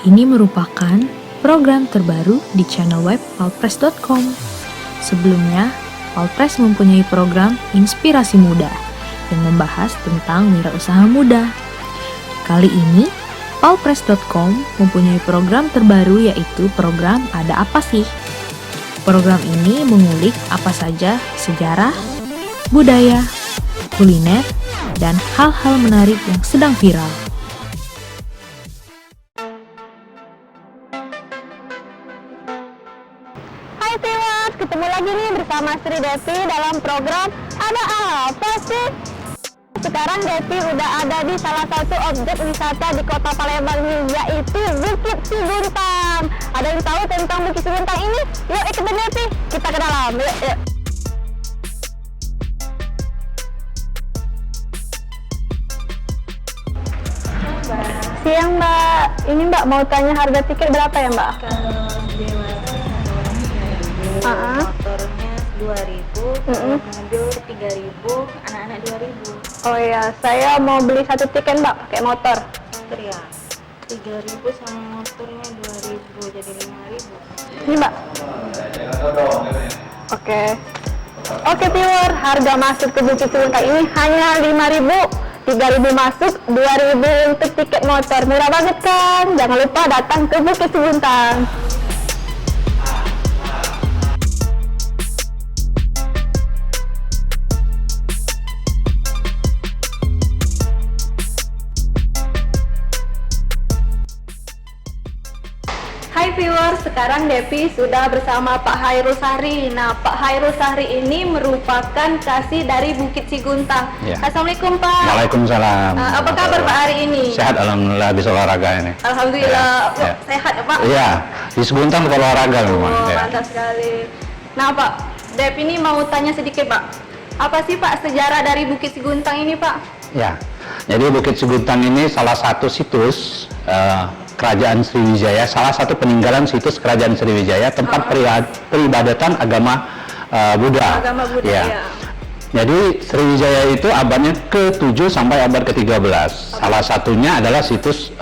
Ini merupakan program terbaru di channel web palpres.com. Sebelumnya, Palpres mempunyai program Inspirasi Muda yang membahas tentang wirausaha muda. Kali ini, palpres.com mempunyai program terbaru yaitu program Ada Apa Sih? Program ini mengulik apa saja sejarah, budaya, kuliner, dan hal-hal menarik yang sedang viral. Hai viewers, ketemu lagi nih bersama Sri Devi dalam program Ada Apa Sih? Sekarang Devi udah ada di salah satu objek wisata di kota Palembang nih, yaitu Bukit Siguntang. Ada yang tahu tentang Bukit Siguntang ini? Yuk ikutin Devi, kita ke dalam. Yuk. Siang Mbak, ini Mbak mau tanya harga tiket berapa ya Mbak? Kalau dewasa 3.000, motornya 2.000, mobil 3.000, anak-anak 2.000. Oh iya, saya mau beli satu tiket Mbak pakai motor. Motor ya, 3.000 sama motornya 2.000, jadi 5.000. Ini Mbak. Oke. Oke viewer, harga masuk ke Bukit Siguntang ini hanya 5.000. 3.000 masuk, 2.000 untuk tiket motor. Murah banget kan? Jangan lupa datang ke Bukit Siguntang. Hai viewers, sekarang Devi sudah bersama Pak Hairul Sahri. Nah, Pak Hairul Sahri ini merupakan kasih dari Bukit Siguntang. Ya. Assalamualaikum Pak. Waalaikumsalam. Apa kabar Pak hari ini? Sehat, alhamdulillah, bisa olahraga ini. Alhamdulillah. Ya. Sehat ya Pak? Iya, di Siguntang untuk olahraga memang. Oh, Ya. mantap sekali. Nah Pak, Devi ini mau tanya sedikit Pak. Apa sih Pak sejarah dari Bukit Siguntang ini Pak? Ya, jadi Bukit Siguntang ini salah satu situs Kerajaan Sriwijaya, salah satu peninggalan situs Kerajaan Sriwijaya, tempat peribadatan agama Buddha. Agama Buddha, Ya. ya. Jadi Sriwijaya itu abadnya ke-7 sampai abad ke-13. Salah satunya adalah situs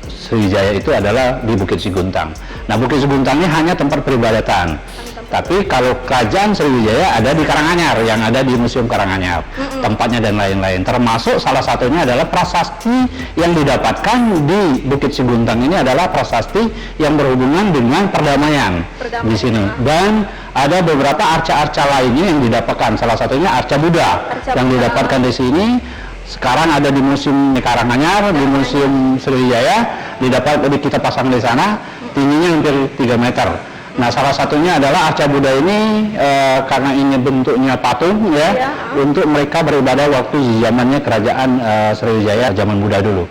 Sriwijaya itu adalah di Bukit Siguntang. Nah, Bukit Siguntang ini hanya tempat peribadatan. Tapi kalau Kerajaan Sriwijaya ada di Karanganyar, yang ada di Museum Karanganyar, tempatnya dan lain-lain. Termasuk salah satunya adalah prasasti yang didapatkan di Bukit Siguntang ini adalah prasasti yang berhubungan dengan perdamaian di sini. Dan ada beberapa arca-arca lainnya yang didapatkan. Salah satunya arca Buddha yang didapatkan di sini. Sekarang ada di Museum Karanganyar, di Museum Sriwijaya, kita pasang di sana, tingginya hampir 3 meter. Nah, salah satunya adalah arca Buddha ini karena ini bentuknya patung ya, untuk mereka beribadah waktu zamannya kerajaan Sriwijaya zaman Buddha dulu.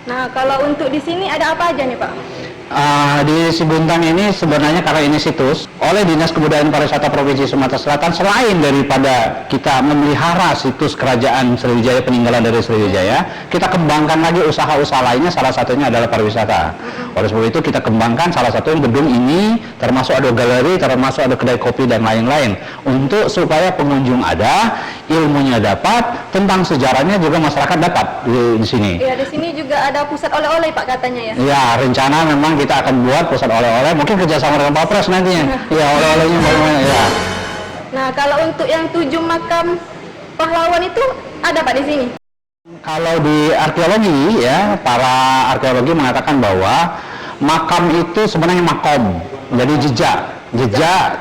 Nah, kalau untuk di sini ada apa aja nih Pak? Di Siguntang ini sebenarnya karena ini situs oleh Dinas Kebudayaan Pariwisata Provinsi Sumatera Selatan, selain daripada kita memelihara situs Kerajaan Sriwijaya, peninggalan dari Sriwijaya, kita kembangkan lagi usaha-usaha lainnya, salah satunya adalah pariwisata. Oleh sebab itu kita kembangkan salah satu gedung ini, termasuk ada galeri, termasuk ada kedai kopi dan lain-lain, untuk supaya pengunjung ada, ilmunya dapat, tentang sejarahnya juga masyarakat dapat di sini. Iya, di sini juga ada pusat oleh-oleh Pak katanya ya. Ya, rencana memang kita akan buat pusat oleh-oleh, mungkin kerjasama dengan Palpres nantinya. Ya, oleh-olehnya bagaimana ya. Nah, kalau untuk yang 7 makam pahlawan itu ada Pak di sini? Kalau di arkeologi ya, para arkeologi mengatakan bahwa makam itu sebenarnya makom, jadi jejak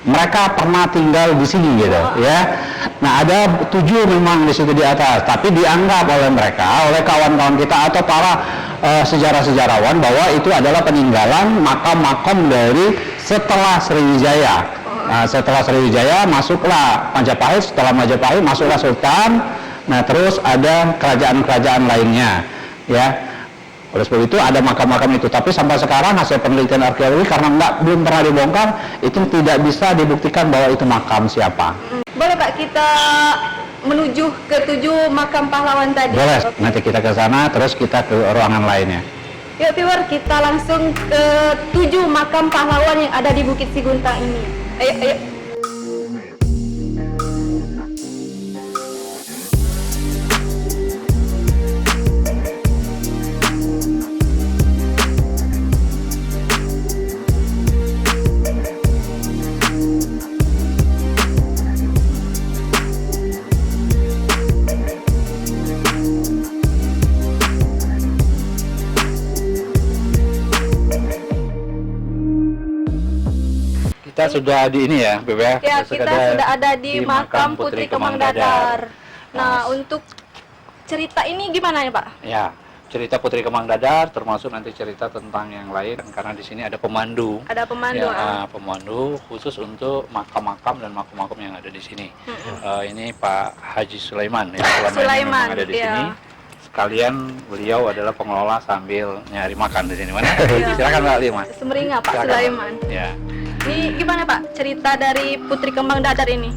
mereka pernah tinggal di sini gitu ya. Nah, ada 7 memang di situ di atas, tapi dianggap oleh mereka, oleh kawan-kawan kita atau para sejarah-sejarawan bahwa itu adalah peninggalan makam-makam dari setelah Sriwijaya. Nah, setelah Sriwijaya masuklah Majapahit, setelah Majapahit masuklah Sultan. Nah, terus ada kerajaan-kerajaan lainnya ya. Oleh sebab itu ada makam-makam itu, tapi sampai sekarang hasil penelitian arkeologi karena belum pernah dibongkar, itu tidak bisa dibuktikan bahwa itu makam siapa. Boleh Pak kita menuju ke 7 makam pahlawan tadi? Boleh, nanti kita ke sana, terus kita ke ruangan lainnya. Yuk viewer, kita langsung ke 7 makam pahlawan yang ada di Bukit Siguntang ini. Ayo, ayo. sudah di ini ya, Beb ya. Ya, kita sudah ada di makam Putri Kemang Dadar. Nah, untuk cerita ini gimana ya, Pak? Ya, cerita Putri Kemang Dadar termasuk nanti cerita tentang yang lain karena di sini ada pemandu. Ada pemandu. Ya, pemandu khusus untuk makam-makam dan makum-makum yang ada di sini. Ini Pak Haji Sulaiman ya, selama ini memang ada di sini. Sekalian beliau adalah pengelola sambil nyari makan di sini. Mana? Silakan Pak Lima. Semeringah Pak Sulaiman. Ya. Ini gimana Pak cerita dari Putri Kemang Dadar ini?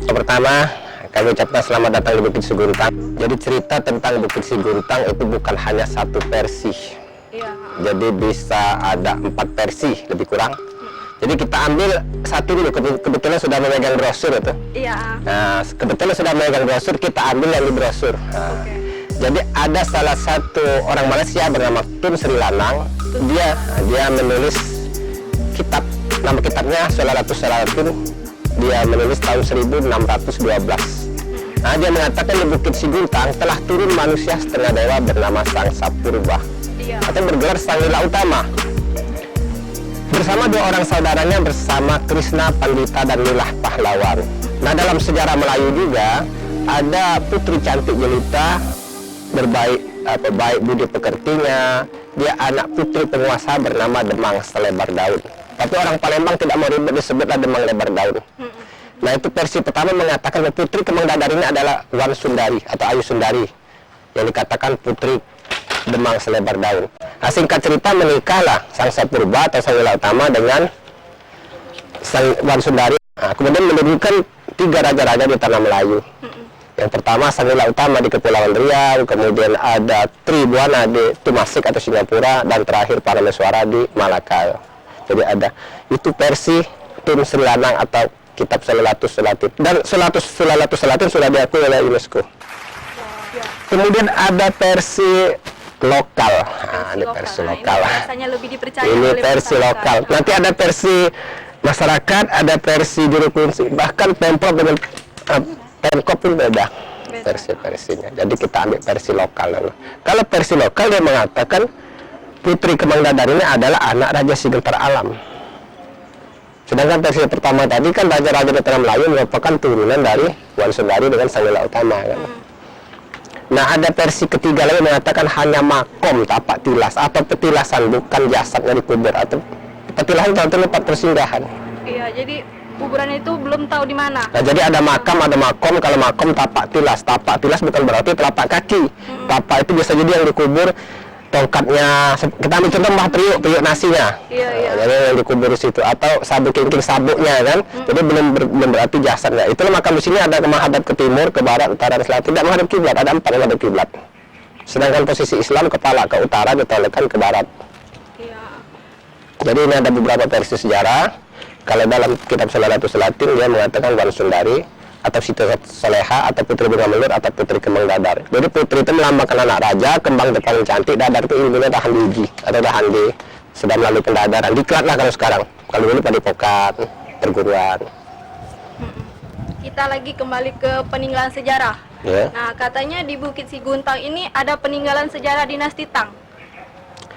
Pertama, kami ucapkan selamat datang di Bukit Siguntang. Jadi cerita tentang Bukit Siguntang itu bukan hanya satu versi. Iya. Jadi bisa ada 4 versi lebih kurang. Jadi kita ambil satu dulu, kebetulan sudah memegang brosur itu. Iya. Nah, kebetulan sudah memegang brosur, kita ambil yang di brosur. Nah, jadi ada salah satu orang Malaysia bernama Tun Sri Lanang. Dia menulis kitab, nama kitabnya Solalatus Solatun. Dia menulis tahun 1612. Nah, dia mengatakan di Bukit Siguntang telah turun manusia setengah dewa bernama Sang Sapurba. Iya. Atau bergelar Sang Lila Utama. Bersama 2 orang saudaranya bersama Krishna Pandita dan Lilah Pahlawan. Nah, dalam sejarah Melayu juga ada putri cantik jelita baik budi pekertinya. Dia anak putri penguasa bernama Demang Selebar Daun. Tapi orang Palembang tidak mau ribet disebutlah Demang Lebar Daun. Nah, itu versi pertama mengatakan bahwa Putri Kemang Dadar ini adalah Wan Sundari atau Ayu Sundari yang dikatakan Putri Demang Selebar Daun. Nah, singkat cerita menikahlah Sang Sapurba atau Sang Lila Utama dengan Sang Wan Sundari. Nah, kemudian mendudukan 3 raja-raja di tanah Melayu. Yang pertama Sang Lila Utama di Kepulauan Riau, kemudian ada Tribuana di Tumasik atau Singapura, dan terakhir Parameswara di Malaka. Jadi ada itu versi Tun Sri Lanang atau kitab Solalatus Solatun. Dan Solalatus Solatun sudah diakui oleh UNESCO. Kemudian ada versi lokal. Nah, ini versi lokal. Ini biasanya lebih dipercaya Ini oleh versi masyarakat. lokal. Nanti ada versi masyarakat, ada versi juru kunci, bahkan Pemprov dengan Pemkop pun beda versi-versinya. Jadi kita ambil versi lokal dulu. Kalau versi lokal dia mengatakan Putri Kemang Dadar ini adalah anak Raja Sigentar Alam. Sedangkan versi pertama tadi kan raja-raja di tanah Melayu merupakan turunan dari Wan Sundari dengan Sang Lila Utama kan. Nah, ada versi ketiga lagi mengatakan hanya makom tapak tilas atau petilasan, bukan jasadnya dikubur, atau petilasan itu tempat persinggahan. Iya, jadi kuburan itu belum tahu di mana. Nah, jadi ada makam, ada makom. Kalau makom tapak tilas bukan berarti telapak kaki. Tapak itu bisa jadi yang dikubur tongkatnya. Kita ambil contoh Mbah Priuk nasinya. Iya. Jadi yang dikubur di situ, atau sabuk kingking sabuknya kan. Jadi belum berarti jasadnya. Itulah makam di sini ada menghadap ke timur, ke barat, utara, dan selatan. Tidak menghadap kiblat, ada 4 menghadap kiblat. Sedangkan posisi Islam kepala ke utara, ditolekan ke barat. Iya. Jadi ini ada beberapa versi sejarah. Kalau dalam kitab Solalatus Solatun dia mengatakan Wan Sundari atau Siti Soleha atau Putri Bunga Melur atau Putri Kemang Dadar. Jadi putri itu melambangkan anak raja, kembang itu paling cantik, dadar itu ilmunya tahan diuji atau tahan di sudah melalui pendadaran. Diklat lah kalau sekarang. Kalau dulu padepokan, perguruan. Kita lagi kembali ke peninggalan sejarah. Ya. Nah, katanya di Bukit Siguntang ini ada peninggalan sejarah dinasti Tang.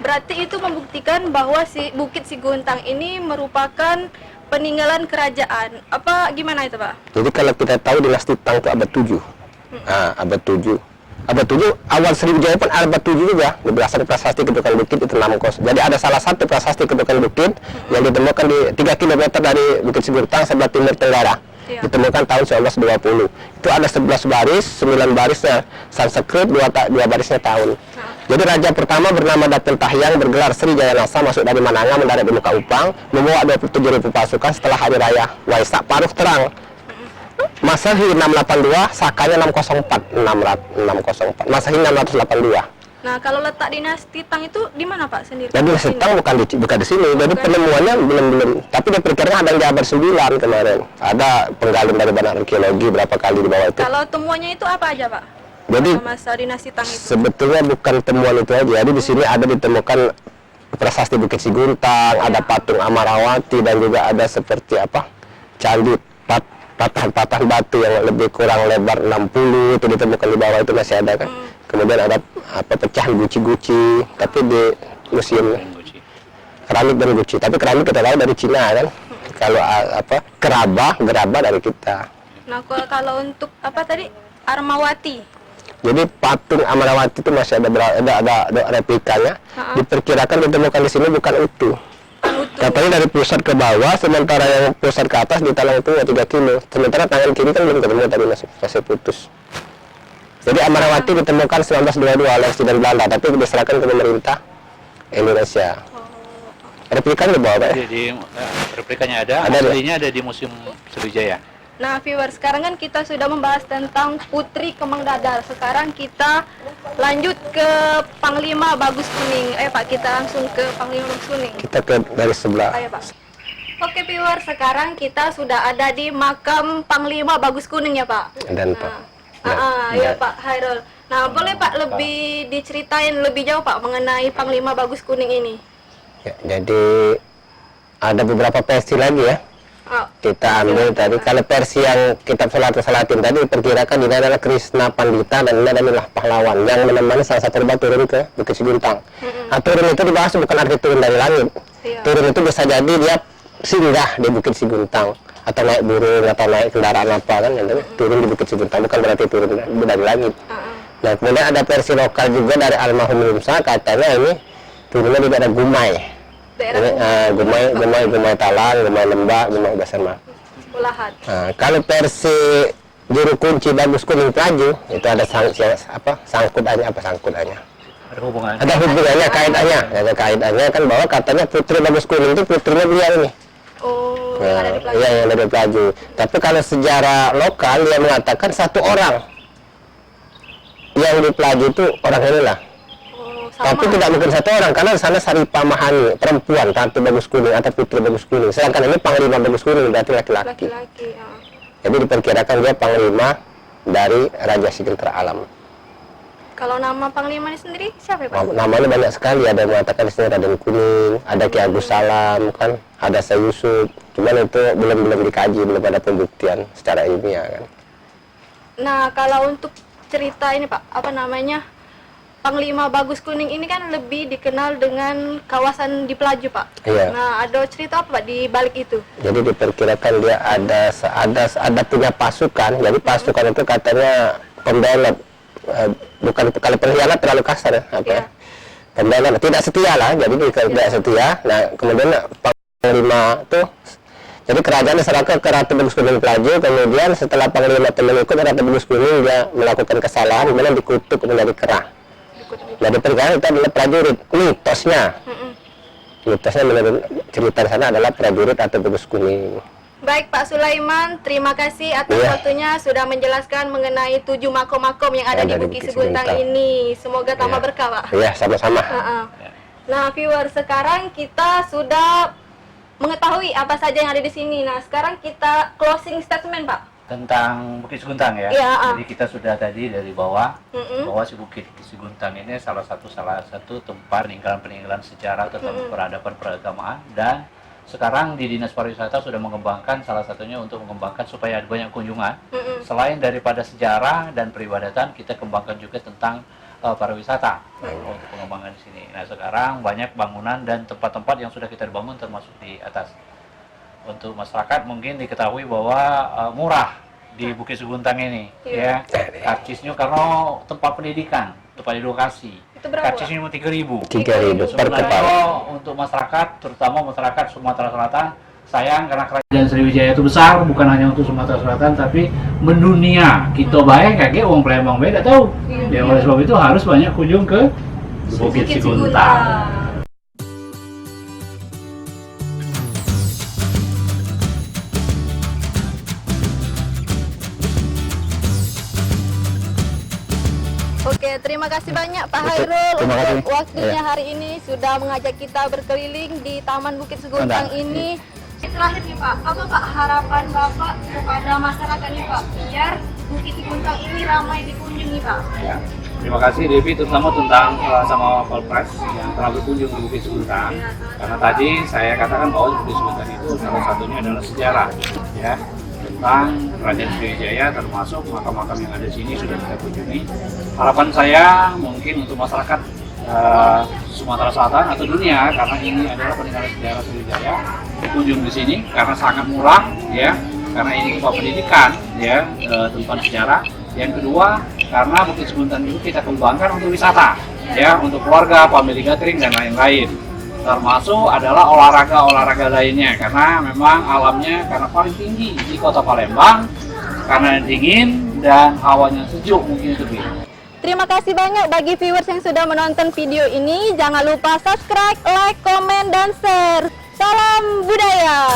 Berarti itu membuktikan bahwa Bukit Siguntang ini merupakan peninggalan kerajaan. Apa gimana itu, Pak? Jadi kalau kita tahu dinasti Tang itu abad 7. Nah, abad 7. Abad 7 awal Sriwijaya pun abad 7 juga. Berdasarkan prasasti Kedukan Bukit itu 60. Jadi ada salah satu prasasti Kedukan Bukit yang ditemukan di 3 km dari Bukit Siguntang sebelah timur tenggara. Ditemukan tahun 1920. Itu ada 11 baris, 9 barisnya Sanskrit, 2 barisnya tahun. Jadi raja pertama bernama Datul Tahyang bergelar Sri Jayanasa, masuk dari Mananga, mendarat di Muka Upang, membawa 27.000 pasukan setelah hari raya Waisak Paruh Terang. Masehi 682, Sakanya 604. Masehi 682. Nah, kalau letak dinasti Tang itu di mana, Pak, sendiri? Jadi dinasti Tang bukan di sini. Jadi penemuannya belum. Tapi diperkirakan ada yang di abad 9 kemarin. Ada penggalun dari Badan Arkeologi berapa kali di bawah itu. Kalau temuannya itu apa aja, Pak? Jadi masa dinasti Tang itu. Sebetulnya bukan temuan itu aja. Jadi di sini ada ditemukan prasasti Bukit Siguntang, ada patung Amarawati, dan juga ada seperti apa? Candi patahan-patahan batu yang lebih kurang lebar 60 itu ditemukan di bawah itu masih ada kan. Kemudian ada apa pecahan guci-guci, tapi di museum keramik dan guci. Tapi keramik kita tahu dari Cina kan. kalau gerabah dari kita. Nah, kalau untuk apa tadi? Armawati. Jadi patung Amrawati itu masih ada replikanya. Diperkirakan ditemukan di sini bukan utuh. Katanya dari pusat ke bawah, sementara yang pusat ke atas di talang itu 3 kilo. Sementara tangan kiri kan belum ketemu tadi, masih putus. Jadi Amrawati ditemukan 1922 oleh dari Belanda, tapi diserahkan ke pemerintah Indonesia. Replikanya di bawah, Pak. Jadi replikanya ada, aslinya ada di Museum Sriwijaya. Nah, viewers, sekarang kan kita sudah membahas tentang Putri Kemang Dadar. Sekarang kita lanjut ke Panglima Bagus Kuning. Ayo Pak, kita langsung ke Panglima Bagus Kuning. Kita ke dari sebelah. Ayo Pak. Oke viewers, sekarang kita sudah ada di makam Panglima Bagus Kuning ya Pak. Dan Pak. Iya Pak Hairul. Nah, boleh Pak lebih diceritain lebih jauh Pak mengenai Panglima Bagus Kuning ini? Ya, jadi ada beberapa versi lagi ya. Kita ambil tadi, kalau versi yang kitab Salatin tadi diperkirakan ini adalah Krishna Pandita dan ini adalah pahlawan yang menemani salah satu rubah turun ke Bukit Siguntang. Nah, turun itu dibahas bukan arti turun dari langit. Turun itu bisa jadi dia singgah di Bukit Siguntang atau naik burung atau naik kendaraan apa kan, turun di Bukit Siguntang bukan berarti turun dari langit. Nah, kemudian ada versi lokal juga dari almarhum Lumsa, katanya ini turunnya di daerah Gumai. Gumai Talang, Gumai Lembah, Gumai Basarma. Ulahat. Nah, kalau versi juru kunci Bagus Kuning Pelaju itu ada sangkutannya. Ada hubungan. Ada hubungannya, kaitannya kan bahwa katanya Putri Bagus Kuning itu putrinya beliau ini. Oh, yang ada di Pelaju. Iya, yang ada di Pelaju. Tapi kalau sejarah lokal dia mengatakan satu orang yang di Pelaju itu orang inilah. Tapi tidak mungkin satu orang, karena di sana Saripa Mahani, perempuan, Ratu Bagus Kuning atau Putri Bagus Kuning. Sedangkan ini Panglima Bagus Kuning, berarti laki-laki. Jadi diperkirakan dia Panglima dari Raja Sigentera Alam. Kalau nama Panglima ini sendiri siapa ya Pak? Namanya banyak sekali, ada yang mengatakan di sini Raden Kuning, ada Ki Agus Salam, kan, ada Syekh Yusuf. Cuman itu belum dikaji, belum ada pembuktian secara ilmiah kan. Nah, kalau untuk cerita ini Pak, apa namanya? Panglima Bagus Kuning ini kan lebih dikenal dengan kawasan di Pelaju, Pak. Iya. Nah, ada cerita apa Pak di balik itu? Jadi diperkirakan dia ada punya pasukan. Jadi pasukan itu katanya pembela, bukan kalau pengkhianat terlalu kasar ya, ya. Pembela tidak setia lah. Jadi tidak setia. Nah, kemudian Panglima tuh, jadi kerajaan diserahkan ke Ratu Bagus Kuning Pelaju. Kemudian setelah Panglima itu mengikut Ratu Bagus Kuning, dia melakukan kesalahan, kemudian dikutuk menjadi kerah. Nah, diperkirakan itu adalah prajurit. Mitosnya menurut cerita di sana adalah prajurit atau Bagus Kuning. Baik Pak Sulaiman, terima kasih atas waktunya sudah menjelaskan mengenai 7 makom-makom yang ada di Bukit Siguntang ini. Semoga tambah berkah Pak. Iya, sama-sama. Nah, viewer, sekarang kita sudah mengetahui apa saja yang ada di sini. Nah, sekarang kita closing statement Pak. Tentang Bukit Siguntang ya. Jadi kita sudah tadi dari bawah bahwa si Bukit Siguntang ini salah satu tempat peninggalan sejarah tentang peradaban peragamaan, dan sekarang di Dinas Pariwisata sudah mengembangkan salah satunya untuk mengembangkan supaya ada banyak kunjungan. Selain daripada sejarah dan peribadatan, kita kembangkan juga tentang pariwisata untuk pengembangan di sini. Nah, sekarang banyak bangunan dan tempat-tempat yang sudah kita bangun termasuk di atas. Untuk masyarakat mungkin diketahui bahwa murah di Bukit Siguntang ini, ya. Karcisnya karena tempat pendidikan, tempat edukasi. Karcisnya 3.000. 3.000 per kepala. Untuk masyarakat, terutama masyarakat Sumatera Selatan, sayang karena kerajaan Sriwijaya itu besar, bukan hanya untuk Sumatera Selatan, tapi mendunia. Kita bayang kayak uang Palembang beda tahu. Ya, oleh sebab itu harus banyak kunjung ke Bukit Siguntang. Oke, terima kasih banyak Pak Hairul untuk waktunya hari ini sudah mengajak kita berkeliling di Taman Bukit Siguntang ini. Terakhir nih Pak, apa Pak harapan Bapak kepada masyarakat nih Pak, biar Bukit Siguntang ini ramai dikunjungi Pak? Ya, terima kasih Devi, terutama tentang sama Polpres yang telah berkunjung ke Bukit Siguntang. Karena tadi saya katakan bahwa Bukit Siguntang itu salah satunya adalah sejarah, ya, tentang Kerajaan Sriwijaya, termasuk makam-makam yang ada di sini sudah kita kunjungi. Harapan saya mungkin untuk masyarakat Sumatera Selatan atau dunia, karena ini adalah peninggalan sejarah Sriwijaya. Berkunjung di sini karena sangat murah, ya, karena ini tempat pendidikan, ya, tempat sejarah. Yang kedua, karena Bukit Seguntang itu kita kembangkan untuk wisata, ya, untuk keluarga, family gathering dan lain-lain. Termasuk adalah olahraga lainnya, karena memang alamnya karena paling tinggi di Kota Palembang, karena dingin dan hawanya sejuk mungkin itu. Terima kasih banyak bagi viewers yang sudah menonton video ini. Jangan lupa subscribe, like, komen, dan share. Salam budaya!